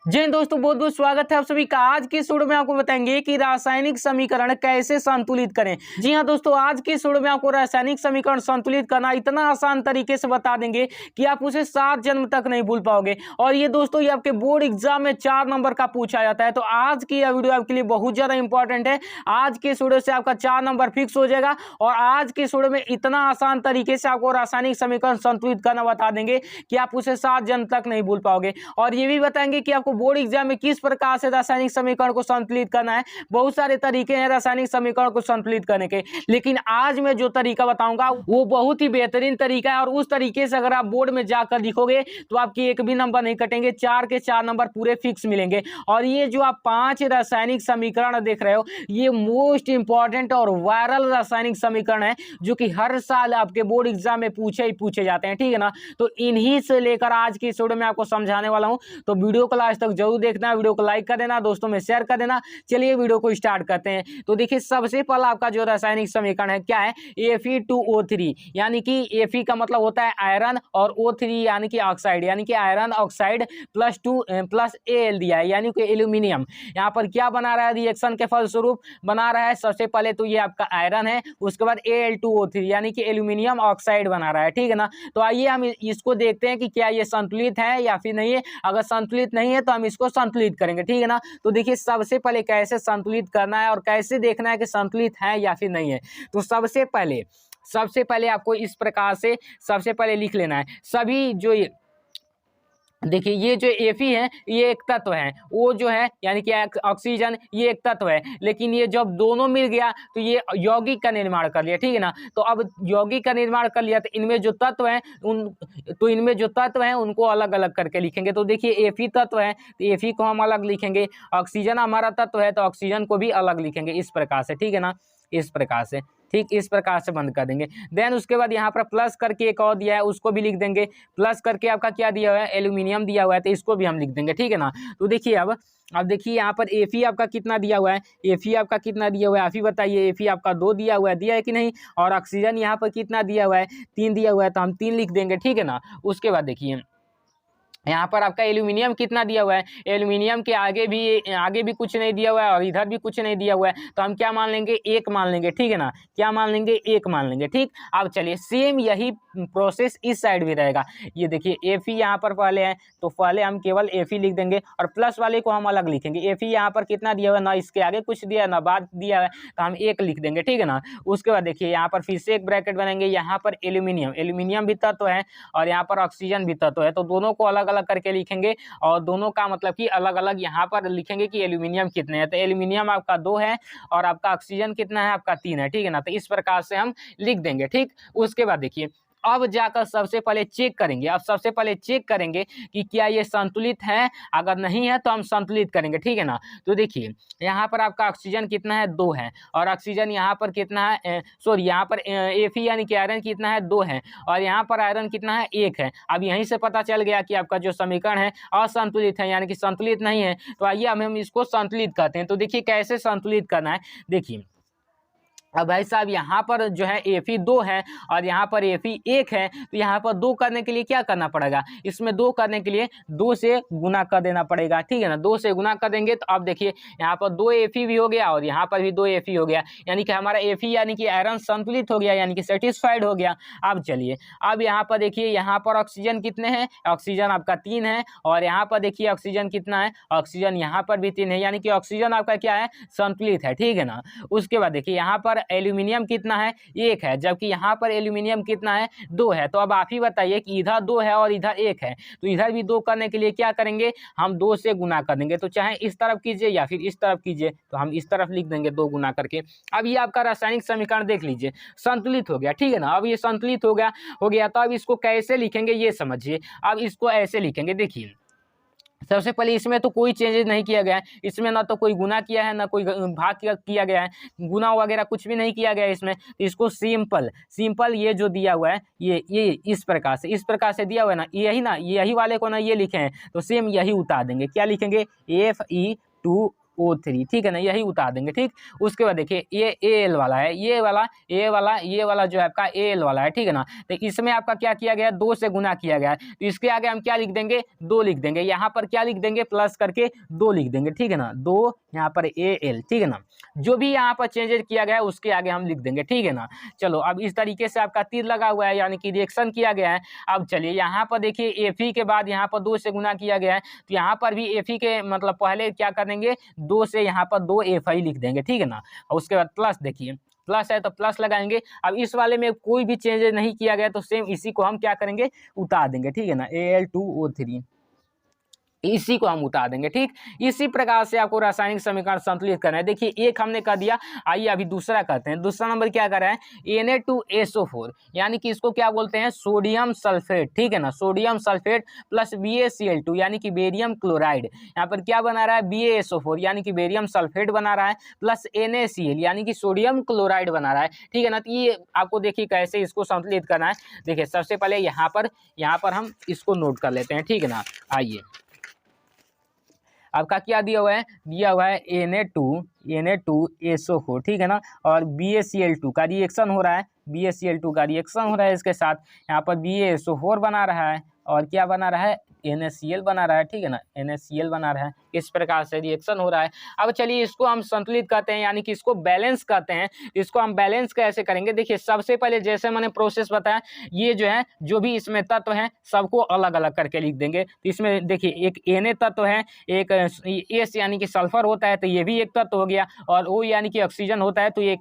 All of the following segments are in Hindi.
जय हिंद दोस्तों, बहुत बहुत स्वागत है आप सभी का। आज की इस वीडियो में आपको बताएंगे कि रासायनिक समीकरण कैसे संतुलित करें। जी हां दोस्तों, आज की इस वीडियो में आपको रासायनिक समीकरण संतुलित करना इतना आसान तरीके से बता देंगे कि आप उसे 7 जन्म तक नहीं भूल पाओगे। और ये दोस्तों, ये आपके बोर्ड एग्जाम में 4 नंबर का पूछा जाता है। तो आज की यह वीडियो आपके लिए बहुत ज्यादा इंपॉर्टेंट है। आज की इस वीडियो से आपका 4 नंबर फिक्स हो जाएगा। और आज की इस वीडियो में इतना आसान तरीके से आपको रासायनिक समीकरण संतुलित करना बता देंगे कि आप उसे 7 जन्म तक नहीं भूल पाओगे। और ये भी बताएंगे कि आपको बोर्ड एग्जाम में किस प्रकार से रासायनिक समीकरण को संतुलित करना है। बहुत सारे तरीके हैं रासायनिक समीकरण को संतुलित करने के, लेकिन आज मैं जो तरीका बताऊंगा वो बहुत ही बेहतरीन तरीका है। और उस तरीके से अगर आप बोर्ड में जाकर लिखोगे तो आपकी एक भी नंबर नहीं कटेंगे, 4 के 4 नंबर पूरे फिक्स मिलेंगे। और ये जो आप 5 रासायनिक समीकरण देख रहे हो, ये मोस्ट इंपॉर्टेंट और वायरल रासायनिक समीकरण है जो कि हर साल आपके बोर्ड एग्जाम में पूछे जाते हैं, ठीक है ना। तो इन्हीं से लेकर आज की इस वीडियो में आपको समझाने वाला हूं। तो वीडियो को लास्ट तक जरूर देखना, वीडियो को लाइक कर देना, दोस्तों में शेयर कर देना। चलिए वीडियो को स्टार्ट करते हैं। तो देखिए, सबसे पहला आपका जो रासायनिक समीकरण है क्या है, Fe2O3, यानी कि Fe का मतलब होता है आयरन और O3 यानी कि ऑक्साइड, यानी कि आयरन ऑक्साइड प्लस Al दिया है यानी कि एल्यूमिनियम। यहाँ पर क्या बना रहा है, रिएक्शन के फलस्वरूप बना रहा है। सबसे पहले तो ये आपका आयरन है, उसके बाद Al2O3 यानी कि एल्यूमिनियम ऑक्साइड बना रहा है, ठीक है ना। तो आइए हम इसको देखते हैं कि क्या ये संतुलित है या फिर नहीं है। अगर संतुलित नहीं है तो हम इसको संतुलित करेंगे, ठीक है ना। तो देखिए, सबसे पहले कैसे संतुलित करना है और कैसे देखना है कि संतुलित है या फिर नहीं है। तो सबसे पहले आपको इस प्रकार से सबसे पहले लिख लेना है सभी जो देखिए, ये जो Fe है ये एक तत्व है, वो जो है यानी कि ऑक्सीजन ये एक तत्व है। लेकिन ये जब दोनों मिल गया तो ये यौगिक का निर्माण कर लिया, ठीक है ना। तो अब यौगिक का निर्माण कर लिया तो इनमें जो तत्व हैं उनको अलग अलग करके लिखेंगे। तो देखिए, Fe तत्व है तो Fe को हम अलग लिखेंगे, ऑक्सीजन हमारा तत्व है तो ऑक्सीजन को भी अलग लिखेंगे, इस प्रकार से, ठीक है ना। इस प्रकार से, ठीक, इस प्रकार से बंद कर देंगे। देन उसके बाद यहाँ पर प्लस करके एक और दिया है, उसको भी लिख देंगे। प्लस करके आपका क्या दिया हुआ है, एल्यूमिनियम दिया हुआ है, तो इसको भी हम लिख देंगे, ठीक है ना। तो देखिए, अब देखिए यहाँ पर Fe आपका कितना दिया हुआ है, Fe आपका कितना दिया हुआ है, आप ही बताइए। Fe आपका 2 दिया हुआ है, दिया है कि नहीं। और ऑक्सीजन यहाँ पर कितना दिया हुआ है, 3 दिया हुआ है, तो हम 3 लिख देंगे, ठीक है ना। उसके बाद देखिए, यहाँ पर आपका एल्यूमिनियम कितना दिया हुआ है, एल्यूमिनियम के आगे भी कुछ नहीं दिया हुआ है और इधर भी कुछ नहीं दिया हुआ है, तो हम क्या मान लेंगे, 1 मान लेंगे, ठीक है ना। क्या मान लेंगे, 1 मान लेंगे, ठीक। अब चलिए, सेम यही प्रोसेस इस साइड भी रहेगा। ये देखिए, Fe यहाँ पर पहले है तो पहले हम केवल Fe लिख देंगे और प्लस वाले को हम अलग लिखेंगे। Fe यहाँ पर कितना दिया हुआ है, ना इसके आगे कुछ दिया है ना बाद दिया है, तो हम 1 लिख देंगे, ठीक है ना। उसके बाद देखिए, यहाँ पर फिर से एक ब्रैकेट बनेंगे, यहाँ पर एल्यूमिनियम भी तत्व है और यहाँ पर ऑक्सीजन भी तत्व है, तो दोनों को अलग अलग करके लिखेंगे। और दोनों का मतलब कि अलग अलग यहाँ पर लिखेंगे कि एल्यूमिनियम कितने हैं। तो एल्यूमिनियम आपका 2 है और आपका ऑक्सीजन कितना है, आपका 3 है, ठीक है ना। तो इस प्रकार से हम लिख देंगे, ठीक। उसके बाद देखिए, अब जाकर सबसे पहले चेक करेंगे कि क्या ये संतुलित है। अगर नहीं है तो हम संतुलित करेंगे, ठीक है ना। तो देखिए, यहाँ पर आपका ऑक्सीजन कितना है, 2 है। और ऑक्सीजन यहाँ पर कितना है, सॉरी, यहाँ पर Fe यानी कि आयरन कितना है, 2 है। और यहाँ पर आयरन कितना है, 1 है। अब यहीं से पता चल गया कि आपका जो समीकरण है असंतुलित है, यानी कि संतुलित नहीं है। तो आइए हम इसको संतुलित करते हैं। तो देखिए, कैसे संतुलित करना है, देखिए। अब भाई साहब, यहाँ पर जो है Fe 2 है और यहाँ पर Fe 1 है, तो यहाँ पर 2 करने के लिए क्या करना पड़ेगा, इसमें 2 करने के लिए 2 से गुना कर देना पड़ेगा, ठीक है ना। 2 से गुना कर देंगे तो अब देखिए, यहाँ पर 2 Fe भी हो गया और यहाँ पर भी 2 Fe हो गया, यानी कि हमारा Fe यानी कि आयरन संतुलित हो गया, यानी कि सेटिस्फाइड हो गया। अब चलिए, अब यहाँ पर देखिए, यहाँ पर ऑक्सीजन कितने हैं, ऑक्सीजन आपका 3 है। और यहाँ पर देखिए, ऑक्सीजन कितना है, ऑक्सीजन यहाँ पर भी 3 है, यानी कि ऑक्सीजन आपका क्या है, संतुलित है, ठीक है ना। उसके बाद देखिए, यहाँ पर एल्यूमिनियम कितना है, 1 है, जबकि यहाँ पर एल्यूमिनियम कितना है, 2 है। तो अब आप ही बताइए कि इधर 2 है और इधर 1 है, तो इधर भी 2 करने के लिए क्या करेंगे, हम 2 से गुना कर देंगे। तो चाहे इस तरफ कीजिए या फिर इस तरफ कीजिए, तो हम इस तरफ लिख देंगे 2 गुना करके। अब ये आपका रासायनिक समीकरण देख लीजिए, संतुलित हो गया, ठीक है ना। अब ये संतुलित हो गया तो अब इसको कैसे लिखेंगे ये समझिए। अब इसको ऐसे लिखेंगे, देखिए, सबसे पहले इसमें तो कोई चेंजेस नहीं किया गया है, इसमें ना तो कोई गुना किया है ना कोई भाग किया गया है, गुना वगैरह कुछ भी नहीं किया गया है इसमें। तो इसको सिंपल ये जो दिया हुआ है ये इस प्रकार से दिया हुआ है ना, यही वाले को ना ये लिखे हैं, तो सेम यही उतार देंगे। क्या लिखेंगे, Fe2 O3, ठीक है ना, यही उतार देंगे। ठीक, उसके बाद देखिए ये Al वाला है, ये वाला जो है आपका Al वाला है, ठीक है ना। तो इसमें आपका क्या किया गया है, 2 से गुना किया गया है, तो इसके आगे हम क्या लिख देंगे, 2 लिख देंगे। यहाँ पर क्या लिख देंगे, प्लस करके 2 लिख देंगे, ठीक है ना, 2 यहाँ पर Al, ठीक है ना। जो भी यहाँ पर चेंजेस किया गया है उसके आगे हम लिख देंगे, ठीक है ना। चलो अब इस तरीके से आपका तीर लगा हुआ है, यानी कि रिएक्शन किया गया है। अब चलिए यहाँ पर देखिए Fe के बाद यहाँ पर 2 से गुना किया गया है, तो यहाँ पर भी Fe के मतलब पहले क्या करेंगे, 2 से यहाँ पर 2 Fi लिख देंगे, ठीक है ना। और उसके बाद प्लस, देखिए प्लस है तो प्लस लगाएंगे। अब इस वाले में कोई भी चेंजेस नहीं किया गया, तो सेम इसी को हम क्या करेंगे, उतार देंगे, ठीक है ना, Al2O3, इसी को हम उतार देंगे। ठीक, इसी प्रकार से आपको रासायनिक समीकरण संतुलित करना है। देखिए एक हमने कर दिया, आइए अभी दूसरा करते हैं। दूसरा नंबर क्या कर रहा है, Na2SO4, यानी कि इसको क्या बोलते हैं, सोडियम सल्फेट, ठीक है ना, सोडियम सल्फेट प्लस BaCl2 यानी कि बेरियम क्लोराइड। यहाँ पर क्या बना रहा है, BaSO4 यानी कि बेरियम सल्फेट बना रहा है, प्लस NaCl यानी कि सोडियम क्लोराइड बना रहा है, ठीक है ना। तो ये आपको देखिए कैसे इसको संतुलित करना है। देखिए सबसे पहले यहाँ पर हम इसको नोट कर लेते हैं, ठीक है ना। आइए आपका क्या दिया हुआ है Na2SO4, ठीक है ना, और BaCl2 का रिएक्शन हो रहा है, BaCl2 का रिएक्शन हो रहा है, इसके साथ यहाँ पर BaSO4 बना रहा है और क्या बना रहा है, NaCl बना रहा है, ठीक है ना, NaCl बना रहा है। इस प्रकार से रिएक्शन हो रहा है। अब चलिए इसको हम संतुलित करते हैं, यानी कि इसको बैलेंस करते हैं। इसको हम बैलेंस कैसे करेंगे, देखिए सबसे पहले जैसे मैंने प्रोसेस बताया, ये जो है जो भी इसमें तत्व हैं सबको अलग अलग करके लिख देंगे। तो इसमें देखिए एक Na तत्व है, एक S यानी कि सल्फर होता है, तो ये भी एक तत्व हो गया, और O यानी कि ऑक्सीजन होता है, तो एक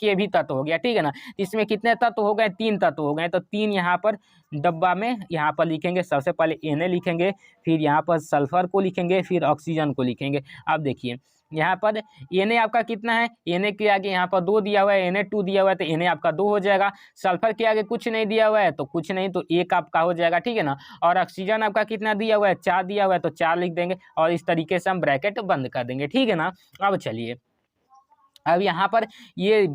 ये भी तत्व हो गया, ठीक है ना। इसमें कितने तत्व हो गए, 3 तत्व हो गए। तो 3 यहाँ पर डब्बा में यहाँ पर लिखेंगे। सबसे पहले Na लिखेंगे, फिर यहाँ पर सल्फर को लिखेंगे, फिर ऑक्सीजन को लिखेंगे। अब देखिए यहाँ पर Na आपका कितना है, Na के आगे यहाँ पर 2 दिया हुआ है, Na2 दिया हुआ है, तो Na आपका 2 हो जाएगा। सल्फर के आगे कुछ नहीं दिया हुआ है तो कुछ नहीं, तो 1 आपका हो जाएगा, ठीक है ना। और ऑक्सीजन आपका कितना दिया हुआ है, 4 दिया हुआ है, तो 4 लिख देंगे, और इस तरीके से हम ब्रैकेट बंद कर देंगे, ठीक है ना। अब चलिए अब यहाँ पर ये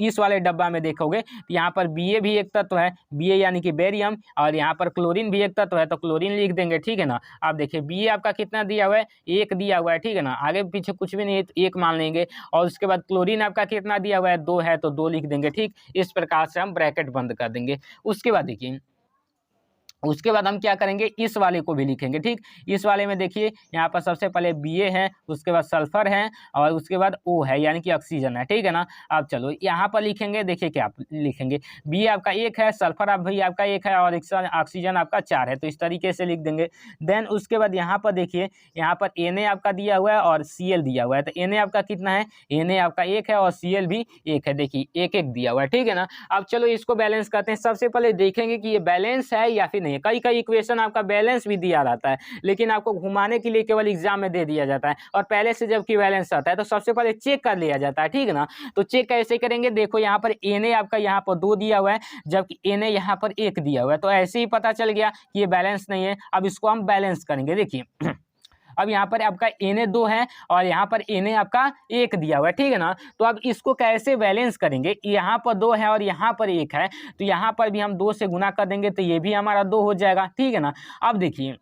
इस वाले डब्बा में देखोगे तो यहाँ पर Ba भी एक तत्व है, Ba यानी कि बेरियम, और यहाँ पर क्लोरीन भी एक तत्व है, तो क्लोरीन लिख देंगे, ठीक है ना। आप देखिए Ba आपका कितना दिया हुआ है, 1 दिया हुआ है, ठीक है ना, आगे पीछे कुछ भी नहीं है तो 1 मान लेंगे। और उसके बाद क्लोरीन आपका कितना दिया हुआ है, 2 है, तो 2 लिख देंगे। ठीक, इस प्रकार से हम ब्रैकेट बंद कर देंगे। उसके बाद देखिए उसके बाद हम क्या करेंगे, इस वाले को भी लिखेंगे। ठीक, इस वाले में देखिए यहाँ पर सबसे पहले Ba है, उसके बाद सल्फर है, और उसके बाद O है यानी कि ऑक्सीजन है, ठीक है ना। अब चलो यहाँ पर लिखेंगे, देखिए क्या लिखेंगे, Ba आपका 1 है, सल्फर आप भी आपका 1 है, और ऑक्सीजन आपका 4 है, तो इस तरीके से लिख देंगे। देन उसके बाद यहाँ पर देखिए, यहाँ पर Na आपका दिया हुआ है और Cl दिया हुआ है, तो Na आपका कितना है, Na आपका 1 है और Cl भी 1 है, देखिए 1 दिया हुआ है, ठीक है ना। अब चलो इसको बैलेंस करते हैं। सबसे पहले देखेंगे कि ये बैलेंस है या फिर नहीं है। कई इक्वेशन आपका बैलेंस भी दिया रहता है, लेकिन आपको घुमाने के लिए केवल एग्जाम में दे दिया जाता है, और पहले से जबकि बैलेंस आता है तो सबसे पहले चेक कर लिया जाता है, ठीक है ना। तो चेक कैसे करेंगे, देखो यहाँ पर Na आपका यहाँ पर 2 दिया हुआ है, जबकि Na यहाँ पर 1 दिया हुआ है, तो ऐसे ही पता चल गया कि ये बैलेंस नहीं है। अब इसको हम बैलेंस करेंगे। देखिए अब यहाँ पर आपका Na 2 है और यहाँ पर Na आपका 1 दिया हुआ है, ठीक है ना। तो अब इसको कैसे बैलेंस करेंगे, यहाँ पर 2 है और यहाँ पर 1 है, तो यहाँ पर भी हम 2 से गुना कर देंगे, तो ये भी हमारा 2 हो जाएगा, ठीक है ना। अब देखिए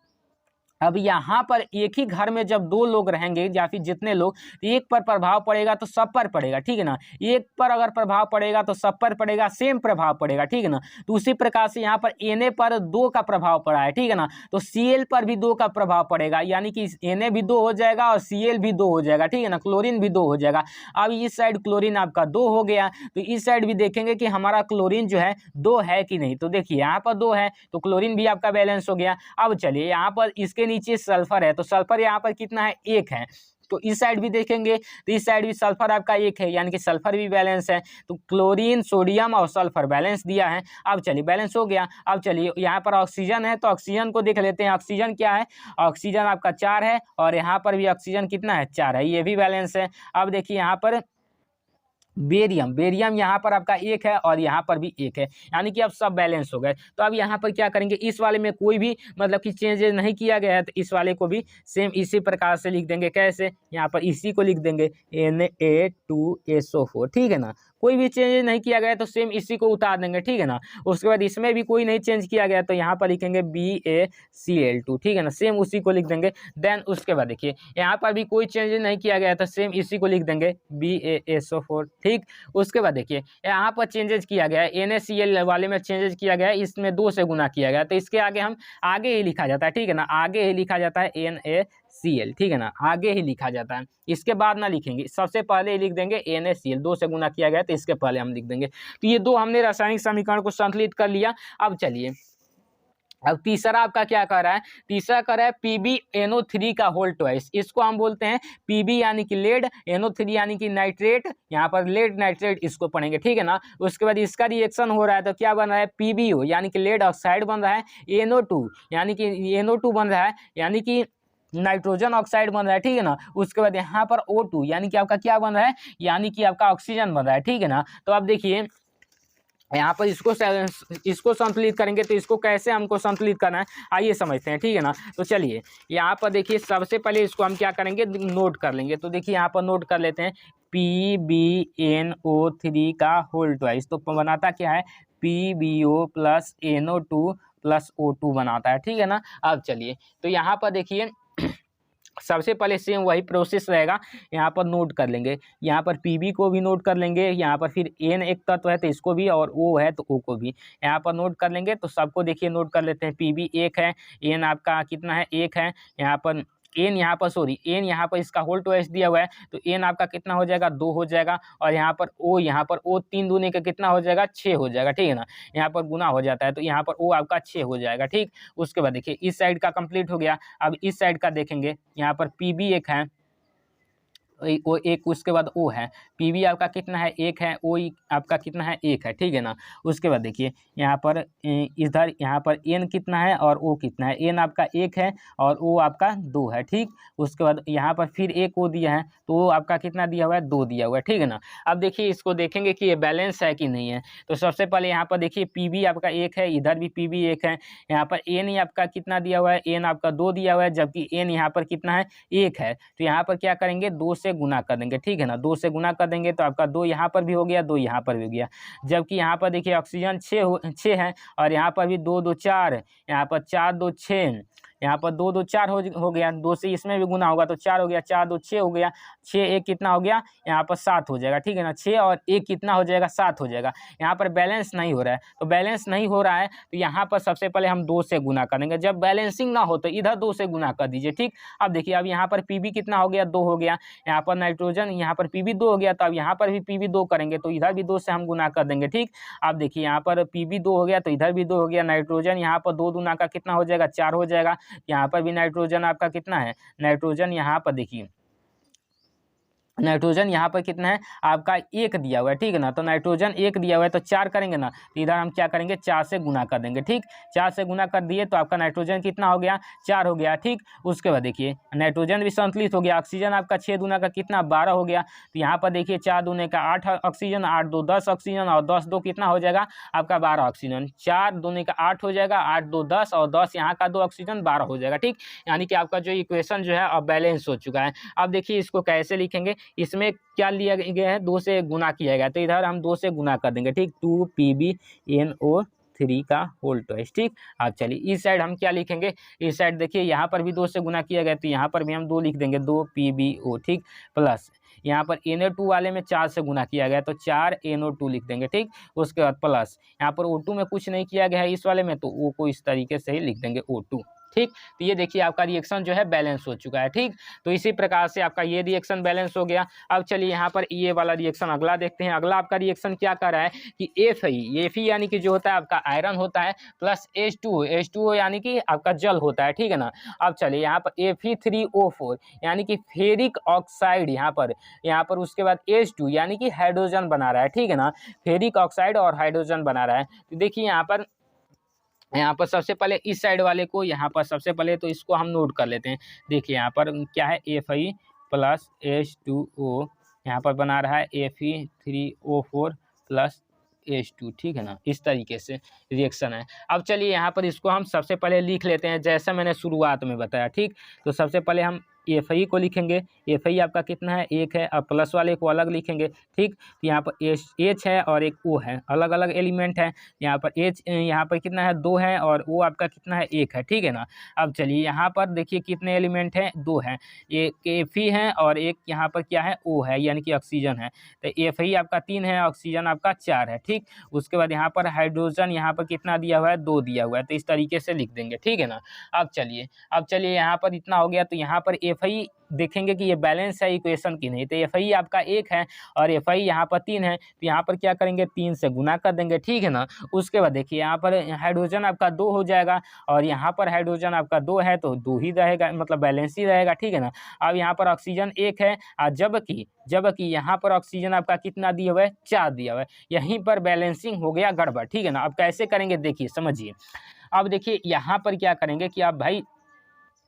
अब यहाँ पर एक ही घर में जब 2 लोग रहेंगे या फिर जितने लोग, एक पर प्रभाव पड़ेगा तो सब पर पड़ेगा, ठीक है ना। एक पर अगर प्रभाव पड़ेगा तो सब पर पड़ेगा, सेम प्रभाव पड़ेगा, ठीक है ना। तो उसी प्रकार से यहाँ पर Na पर 2 का प्रभाव पड़ा है, ठीक है ना, तो Cl पर भी 2 का प्रभाव पड़ेगा, यानी कि Na भी 2 हो जाएगा और Cl भी 2 हो जाएगा, ठीक है ना, क्लोरीन भी 2 हो जाएगा। अब इस साइड क्लोरीन आपका 2 हो गया, तो इस साइड भी देखेंगे कि हमारा क्लोरीन जो है 2 है कि नहीं। तो देखिए यहाँ पर 2 है तो क्लोरीन भी आपका बैलेंस हो गया। अब चलिए यहाँ पर इसके नीचे सल्फर है, तो सल्फर यहाँ पर कितना है, 1 है, तो इस साइड भी देखेंगे तो इस साइड भी सल्फर आपका 1 है, यानी कि सल्फर भी बैलेंस है। तो क्लोरीन, सोडियम और सल्फर बैलेंस दिया है। अब चलिए बैलेंस हो गया। अब चलिए यहाँ पर ऑक्सीजन है, तो ऑक्सीजन को देख लेते हैं। ऑक्सीजन क्या है, ऑक्सीजन आपका 4 है, और यहाँ पर भी ऑक्सीजन कितना है, 4 है, ये भी बैलेंस है। अब देखिए यहाँ पर बेरियम यहाँ पर आपका 1 है और यहाँ पर भी 1 है, यानी कि अब सब बैलेंस हो गए। तो अब यहाँ पर क्या करेंगे, इस वाले में कोई भी मतलब कि चेंजेस नहीं किया गया है, तो इस वाले को भी सेम इसी प्रकार से लिख देंगे। कैसे, यहाँ पर इसी को लिख देंगे Na2SO4, ठीक है ना। कोई भी चेंज नहीं किया गया तो सेम इसी को उतार देंगे, ठीक है ना। उसके बाद इसमें भी कोई नहीं चेंज किया गया तो यहाँ पर लिखेंगे BaCl2, ठीक है ना, सेम उसी को लिख देंगे। देन उसके बाद देखिए यहाँ पर भी कोई चेंज नहीं किया गया तो सेम इसी को लिख देंगे BaSO4, ठीक। उसके बाद देखिए यहाँ पर चेंजेस किया गया है, NaCl वाले में चेंजेस किया गया है, इसमें 2 से गुना किया गया तो इसके आगे हम आगे ही लिखा जाता है, ठीक है ना, आगे ही लिखा जाता है NaCl, ठीक है ना, आगे ही लिखा जाता है, इसके बाद ना लिखेंगे, सबसे पहले ही लिख देंगे NaCl, 2 से गुना किया गया तो इसके पहले हम लिख देंगे। तो ये 2 हमने रासायनिक समीकरण को संतुलित कर लिया। अब चलिए अब तीसरा आपका क्या कर रहा है, तीसरा कर रहा है PbNO3 का होल ट्वाइस, इसको हम बोलते हैं Pb यानी कि लेड, NO3 यानी कि नाइट्रेट, यहाँ पर लेड नाइट्रेट इसको पढ़ेंगे, ठीक है ना। उसके बाद इसका रिएक्शन हो रहा है तो क्या बन रहा है, PbO यानी कि लेड ऑक्साइड बन रहा है, NO2 यानी कि NO2 बन रहा है यानी कि नाइट्रोजन ऑक्साइड बन रहा है, ठीक है ना। उसके बाद यहाँ पर O2 यानी कि आपका क्या बन रहा है, यानी कि आपका ऑक्सीजन बन रहा है, ठीक है ना। तो अब देखिए यहाँ पर इसको संतुलित करेंगे तो इसको कैसे हमको संतुलित करना है आइए समझते हैं, ठीक है ना। तो चलिए यहाँ पर देखिए सबसे पहले इसको हम क्या करेंगे, नोट कर लेंगे। तो देखिए यहाँ पर नोट कर लेते हैं PbNO3 का होल ट्वाइस, तो बनाता क्या है PbO plus NO2 plus O2 बनाता है, ठीक है ना। अब चलिए तो यहाँ पर देखिए सबसे पहले सेम वही प्रोसेस रहेगा, यहाँ पर नोट कर लेंगे, यहाँ पर Pb को भी नोट कर लेंगे, यहाँ पर फिर N एक तत्व है तो इसको भी, और O है तो O को भी यहाँ पर नोट कर लेंगे। तो सबको देखिए नोट कर लेते हैं, Pb 1 है, N आपका कितना है 1 है, यहाँ पर N यहाँ पर इसका होल ट्वाइस दिया हुआ है तो N आपका कितना हो जाएगा 2 हो जाएगा, और यहाँ पर O 3 दूनी का कितना हो जाएगा 6 हो जाएगा, ठीक है ना, यहाँ पर गुना हो जाता है तो यहाँ पर O आपका 6 हो जाएगा, ठीक। उसके बाद देखिए इस साइड का कंप्लीट हो गया। अब इस साइड का देखेंगे, यहाँ पर Pb 1 है, ओ एक, उसके बाद O है, Pb आपका कितना है 1 है, O आपका कितना है 1 है, ठीक है ना। उसके बाद देखिए यहाँ पर इधर यहाँ पर N कितना है और O कितना है, N आपका 1 है और O आपका 2 है, ठीक। उसके बाद यहाँ पर फिर एक O दिया है तो O आपका कितना दिया हुआ है 2 दिया हुआ है, ठीक है ना। अब देखिए इसको देखेंगे कि ये बैलेंस है कि नहीं है। तो सबसे पहले यहाँ पर देखिए Pb आपका 1 है, इधर भी Pb 1 है, यहाँ पर N आपका कितना दिया हुआ है, N आपका 2 दिया हुआ है, जबकि N यहाँ पर कितना है 1 है। तो यहाँ पर क्या करेंगे 2 से गुना कर देंगे, ठीक है ना, 2 से गुना कर देंगे तो आपका 2 यहाँ पर भी हो गया, 2 यहाँ पर भी हो गया। जबकि यहाँ पर देखिए ऑक्सीजन 6 है और यहाँ पर भी 2 2 4, यहाँ पर 4 2 6, यहाँ पर 2 2 4 हो गया, 2 से इसमें भी गुना होगा तो 4 हो गया, 4 2 6 हो गया, 6 1 कितना हो गया, यहाँ पर 7 हो जाएगा, ठीक है ना। 6 और 1 कितना हो जाएगा 7 हो जाएगा। यहाँ पर बैलेंस नहीं हो रहा है, तो बैलेंस नहीं हो रहा है तो यहाँ पर सबसे पहले हम 2 से गुना करेंगे, जब बैलेंसिंग ना हो तो इधर 2 से गुना कर दीजिए, ठीक। अब देखिए अब यहाँ पर Pb कितना हो गया 2 हो गया, यहाँ पर नाइट्रोजन यहाँ पर Pb 2 हो गया, तो अब यहाँ पर भी Pb 2 करेंगे तो इधर भी 2 से हम गुना कर देंगे, ठीक। अब देखिए यहाँ पर Pb 2 हो गया तो इधर भी 2 हो गया, नाइट्रोजन यहाँ पर 2 दूना का कितना हो जाएगा 4 हो जाएगा, यहाँ पर भी नाइट्रोजन आपका कितना है, नाइट्रोजन यहाँ पर देखिए नाइट्रोजन यहाँ पर कितना है आपका 1 दिया हुआ है, ठीक है ना। तो नाइट्रोजन 1 दिया हुआ है तो 4 करेंगे ना, तो इधर हम क्या करेंगे 4 से गुना कर देंगे, ठीक। 4 से गुना कर दिए तो आपका नाइट्रोजन कितना हो गया 4 हो गया, ठीक। उसके बाद देखिए नाइट्रोजन भी संतुलित हो गया, ऑक्सीजन आपका 6 दूना का कितना 12 हो गया, तो यहाँ पर देखिए 4 दूने का 8 ऑक्सीजन, 8 2 10 ऑक्सीजन और 10 2 कितना हो जाएगा आपका 12 ऑक्सीजन, 4 दूने का 8 हो जाएगा, 8 2 10 और 10 यहाँ का 2 ऑक्सीजन 12 हो जाएगा, ठीक। यानी कि आपका जो इक्वेशन जो है अब बैलेंस हो चुका है। अब देखिए इसको कैसे लिखेंगे, इसमें क्या लिया गया है 2 से गुना किया गया तो इधर हम 2 से गुना कर देंगे, ठीक। 2 PbNO3 का होल ट्वाइस, ठीक। अब चलिए इस साइड हम क्या लिखेंगे, इस साइड देखिए यहाँ पर भी 2 से गुना किया गया तो यहाँ पर भी हम 2 लिख देंगे, 2 PbO, ठीक, प्लस यहाँ पर NO2 वाले में 4 से गुना किया गया तो 4 NO2 लिख देंगे, ठीक। उसके बाद प्लस यहाँ पर O2 में कुछ नहीं किया गया है इस वाले में तो O को इस तरीके से ही लिख देंगे O2, ठीक। तो ये देखिए आपका रिएक्शन जो है बैलेंस हो चुका है, ठीक। तो इसी प्रकार से आपका ये रिएक्शन बैलेंस हो गया। अब चलिए यहाँ पर ये वाला रिएक्शन अगला देखते हैं। अगला आपका रिएक्शन क्या कर रहा है कि Fe यानी कि जो होता है आपका आयरन होता है प्लस H2O यानी कि आपका जल होता है, ठीक है ना। अब चलिए यहाँ पर Fe3O4 यानी कि फेरिक ऑक्साइड, यहाँ पर उसके बाद H2 यानी कि हाइड्रोजन बना रहा है, ठीक है ना, फेरिक ऑक्साइड और हाइड्रोजन बना रहा है। तो देखिए यहाँ पर सबसे पहले इस साइड वाले को यहाँ पर सबसे पहले तो इसको हम नोट कर लेते हैं। देखिए यहाँ पर क्या है Fe प्लस H2O, यहाँ पर बना रहा है Fe3O4 प्लस H2, ठीक है ना, इस तरीके से रिएक्शन है। अब चलिए यहाँ पर इसको हम सबसे पहले लिख लेते हैं जैसा मैंने शुरुआत में बताया, ठीक। तो सबसे पहले हम एफ को लिखेंगे, एफ आपका कितना है 1 है, और प्लस वाले को अलग लिखेंगे। ठीक, तो यहाँ पर एच है और एक ओ है, अलग अलग एलिमेंट है। यहाँ पर एच यहाँ पर कितना है 2 है, और ओ आपका कितना है 1 है। ठीक है ना। अब चलिए यहाँ पर देखिए कितने एलिमेंट हैं, 2 हैं, एक एफ है और एक यहाँ पर क्या है ओ है, यानी कि ऑक्सीजन है। तो एफ आपका 3 है, ऑक्सीजन आपका 4 है। ठीक, उसके बाद यहाँ पर हाइड्रोजन यहाँ पर कितना दिया हुआ है 2 दिया हुआ है, तो इस तरीके से लिख देंगे। ठीक है ना। अब चलिए यहाँ पर इतना हो गया, तो यहाँ पर एफ देखेंगे कि ये बैलेंस है इक्वेशन की नहीं, तो एफ आपका 1 है और एफ यहाँ पर 3 है, तो यहाँ पर क्या करेंगे 3 से गुना कर देंगे। ठीक है ना। उसके बाद देखिए यहाँ पर हाइड्रोजन आपका 2 हो जाएगा, और यहाँ पर हाइड्रोजन आपका 2 है तो 2 ही रहेगा, मतलब बैलेंस ही रहेगा। ठीक है ना। अब यहाँ पर ऑक्सीजन 1 है, और जबकि यहाँ पर ऑक्सीजन आपका कितना दिया हुआ है 4 दिया हुआ है, यहीं पर बैलेंसिंग हो गया गड़बड़। ठीक है ना। अब कैसे करेंगे देखिए समझिए। अब देखिए यहाँ पर क्या करेंगे कि आप भाई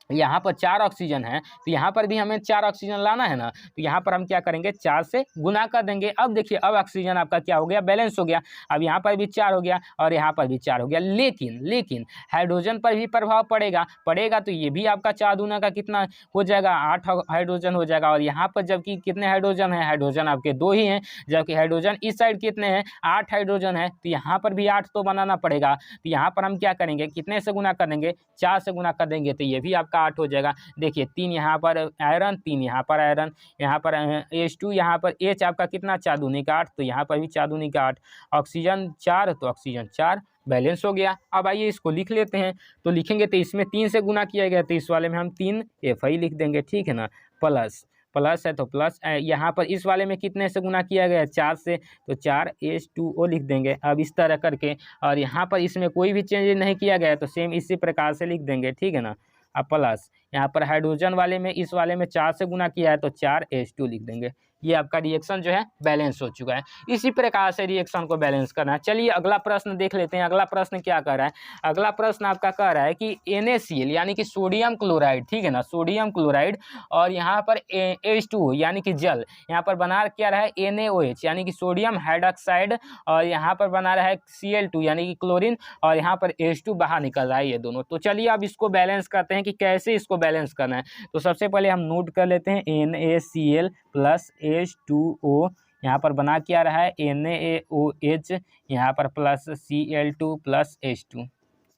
यहाँ पर 4 ऑक्सीजन है, तो यहाँ पर भी हमें 4 ऑक्सीजन लाना है ना, तो यहाँ पर हम क्या करेंगे 4 से गुना कर देंगे। अब देखिए अब ऑक्सीजन आपका क्या हो गया बैलेंस हो गया। अब यहाँ पर भी 4 हो गया और यहाँ पर भी 4 हो गया, लेकिन हाइड्रोजन पर भी प्रभाव पड़ेगा तो ये भी आपका 4 दूना का कितना हो जाएगा 8 हाइड्रोजन हो जाएगा। और यहाँ पर जबकि कितने हाइड्रोजन है, हाइड्रोजन आपके 2 ही हैं, जबकि हाइड्रोजन इस साइड कितने हैं 8 हाइड्रोजन है, तो यहाँ पर भी 8 तो बनाना पड़ेगा। तो यहाँ पर हम क्या करेंगे कितने से गुना कर देंगे 4 से गुना कर देंगे, तो ये भी आपका 8 हो जाएगा। देखिए 3 यहाँ पर आयरन, 3 यहाँ पर आयरन, यहाँ पर H2, यहाँ पर H आपका कितना 4 दूनी का 8, तो यहाँ पर भी 4 दूनी का 8, ऑक्सीजन 4 तो ऑक्सीजन 4 बैलेंस हो गया। अब आइए इसको लिख लेते हैं, तो लिखेंगे तो इसमें 3 से गुना किया गया, तो इस वाले में हम 3 Fi लिख देंगे। ठीक है ना। प्लस है तो प्लस, यहाँ पर इस वाले में कितने से गुना किया गया 4 से, तो 4 H2O लिख देंगे। अब इस तरह करके, और यहाँ पर इसमें कोई भी चेंज नहीं किया गया, तो सेम इसी प्रकार से लिख देंगे। ठीक है ना। अब प्लस यहाँ पर हाइड्रोजन वाले में इस वाले में 4 से गुना किया है, तो 4 H2 लिख देंगे। ये आपका रिएक्शन जो है बैलेंस हो चुका है। इसी प्रकार से रिएक्शन को बैलेंस करना है। चलिए अगला प्रश्न देख लेते हैं। अगला प्रश्न क्या कह रहा है, अगला प्रश्न आपका कह रहा है कि NaCl यानी कि सोडियम क्लोराइड, ठीक है ना, सोडियम क्लोराइड, और यहाँ पर H2O यानी कि जल, यहाँ पर बना क्या रहा है NaOH यानी कि सोडियम हाइड्रोक्साइड, और यहाँ पर बना रहा है Cl2 यानी कि क्लोरीन, और यहाँ पर H2 बाहर निकल रहा है ये दोनों। तो चलिए अब इसको बैलेंस करते हैं कि कैसे इसको बैलेंस करना है। तो सबसे पहले हम नोट कर लेते हैं NaCl प्लस H2O, यहाँ पर बना क्या रहा है NaOH, यहाँ पर प्लस Cl2 प्लस H2,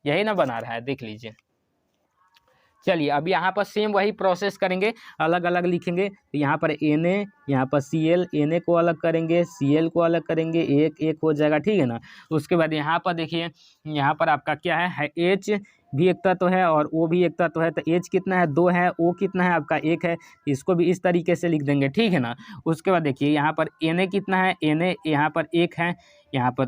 यही ना बना रहा है, देख लीजिए। चलिए अब यहाँ पर सेम वही प्रोसेस करेंगे, अलग अलग लिखेंगे। तो यहाँ पर Na, यहाँ पर Cl, Na को अलग करेंगे, Cl को अलग करेंगे, एक हो जाएगा। ठीक है ना। उसके बाद यहाँ पर देखिए, यहाँ पर आपका क्या है H भी एक तत्व है और O भी एक तत्व है, तो H कितना है 2 है, O कितना है आपका 1 है, इसको भी इस तरीके से लिख देंगे। ठीक है ना। उसके बाद देखिए यहाँ पर Na कितना है, Na यहाँ पर 1 है, यहाँ पर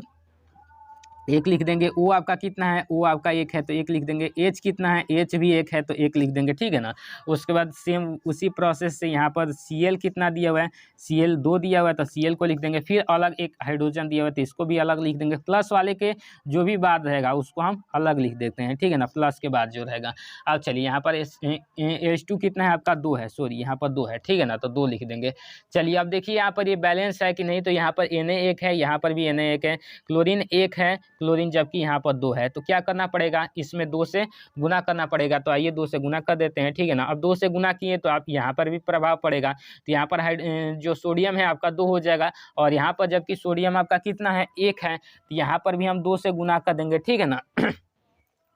1 लिख देंगे। O आपका कितना है, O आपका 1 है तो 1 लिख देंगे। H कितना है, H भी 1 है तो 1 लिख देंगे। ठीक है ना। उसके बाद सेम उसी प्रोसेस से यहाँ पर Cl कितना दिया हुआ है, Cl 2 दिया हुआ है तो Cl को लिख देंगे। फिर अलग एक हाइड्रोजन दिया हुआ है तो इसको भी अलग लिख देंगे। प्लस वाले के जो भी बाद रहेगा उसको हम अलग लिख देते हैं। ठीक है ना, प्लस के बाद जो रहेगा। अब चलिए यहाँ पर H2 कितना है आपका 2 है, सॉरी यहाँ पर 2 है। ठीक है ना, तो 2 लिख देंगे। चलिए अब देखिए यहाँ पर ये बैलेंस है कि नहीं, तो यहाँ पर Na 1 है, यहाँ पर भी Na 1 है, क्लोरीन 1 है, क्लोरीन जबकि यहाँ पर 2 है, तो क्या करना पड़ेगा इसमें 2 से गुना करना पड़ेगा। तो आइए 2 से गुना कर देते हैं। ठीक है ना। अब 2 से गुना किए तो आप यहाँ पर भी प्रभाव पड़ेगा, तो यहाँ पर जो सोडियम है आपका 2 हो जाएगा, और यहाँ पर जबकि सोडियम आपका कितना है 1 है, तो यहाँ पर भी हम 2 से गुना कर देंगे। ठीक है ना।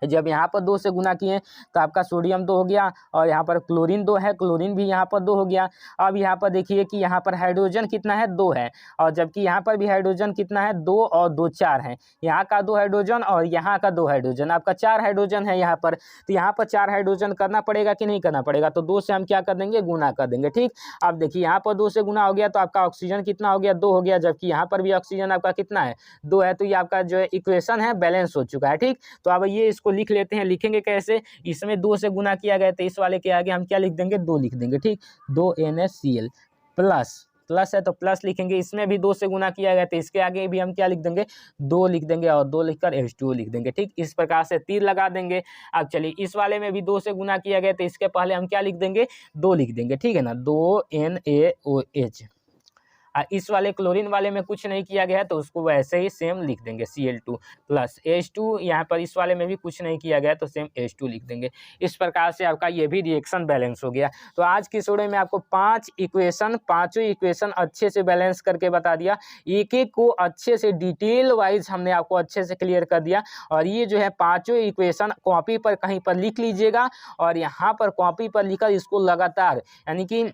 जब यहाँ पर 2 से गुना किए तो आपका सोडियम 2 हो गया, और यहाँ पर क्लोरीन 2 है, क्लोरीन भी यहाँ पर 2 हो गया। अब यहाँ पर देखिए कि यहाँ पर हाइड्रोजन कितना है 2 है, और जबकि यहाँ पर भी हाइड्रोजन कितना है 2 और 2 4 है, यहाँ का 2 हाइड्रोजन और यहाँ का 2 हाइड्रोजन, आपका 4 हाइड्रोजन है यहाँ पर, तो यहाँ पर 4 हाइड्रोजन करना पड़ेगा कि नहीं करना पड़ेगा, तो 2 से हम क्या कर देंगे गुना कर देंगे। ठीक, अब देखिए यहाँ पर 2 से गुना हो गया तो आपका ऑक्सीजन कितना हो गया 2 हो गया, जबकि यहाँ पर भी ऑक्सीजन आपका कितना है 2 है, तो ये आपका जो है इक्वेशन है बैलेंस हो चुका है। ठीक, तो अब ये इसको लिख लेते हैं। लिखेंगे कैसे, इसमें 2 से गुना किया गया तो इस वाले के आगे हम क्या लिख देंगे 2 लिख देंगे। ठीक, 2 NaCl प्लस है तो प्लस लिखेंगे, इसमें भी 2 से गुना किया गया तो इसके आगे भी हम क्या लिख देंगे 2 लिख देंगे, और 2 लिखकर H2O लिख देंगे। ठीक, इस प्रकार से तीर लगा देंगे। अब चलिए इस वाले में भी 2 से गुना किया गया तो इसके पहले हम क्या लिख देंगे 2 लिख देंगे। ठीक है ना, 2 NaOH। इस वाले क्लोरीन वाले में कुछ नहीं किया गया है तो उसको वैसे ही सेम लिख देंगे Cl2 प्लस H2। यहाँ पर इस वाले में भी कुछ नहीं किया गया तो सेम H2 लिख देंगे। इस प्रकार से आपका ये भी रिएक्शन बैलेंस हो गया। तो आज की वीडियो में आपको पांचों इक्वेशन अच्छे से बैलेंस करके बता दिया। एक एक को अच्छे से डिटेल वाइज हमने आपको अच्छे से क्लियर कर दिया। और ये जो है पांचों इक्वेशन कॉपी पर कहीं पर लिख लीजिएगा और यहाँ पर कॉपी पर लिखकर इसको लगातार यानी कि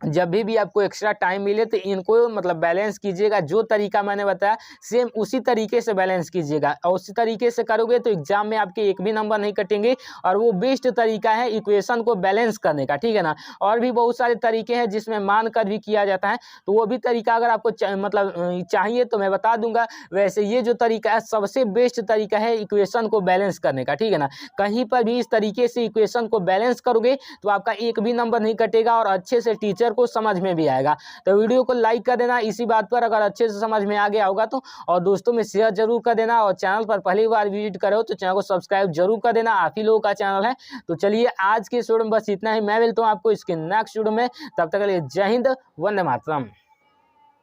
जब भी आपको एक्स्ट्रा टाइम मिले तो इनको मतलब बैलेंस कीजिएगा। जो तरीका मैंने बताया सेम उसी तरीके से बैलेंस कीजिएगा और उसी तरीके से करोगे तो एग्जाम में आपके एक भी नंबर नहीं कटेंगे। और वो बेस्ट तरीका है इक्वेशन को बैलेंस करने का, ठीक है ना। और भी बहुत सारे तरीके हैं जिसमें मान कर भी किया जाता है, तो वो भी तरीका अगर आपको मतलब चाहिए तो मैं बता दूंगा। वैसे ये जो तरीका है सबसे बेस्ट तरीका है इक्वेशन को बैलेंस करने का, ठीक है ना। कहीं पर भी इस तरीके से इक्वेशन को बैलेंस करोगे तो आपका एक भी नंबर नहीं कटेगा और अच्छे से टीचर को समझ में भी आएगा। तो वीडियो को लाइक कर देना इसी बात पर अगर अच्छे से समझ में आ गया होगा तो, और दोस्तों में शेयर जरूर कर देना। और चैनल पर पहली बार विजिट करो तो चैनल को सब्सक्राइब जरूर कर देना, आप ही लोगों का चैनल है। तो चलिए आज के वीडियो में बस इतना ही। मैं मिलता हूं आपको इसके नेक्स्ट वीडियो में, तब तक के लिए जय हिंद, वंदे मातरम।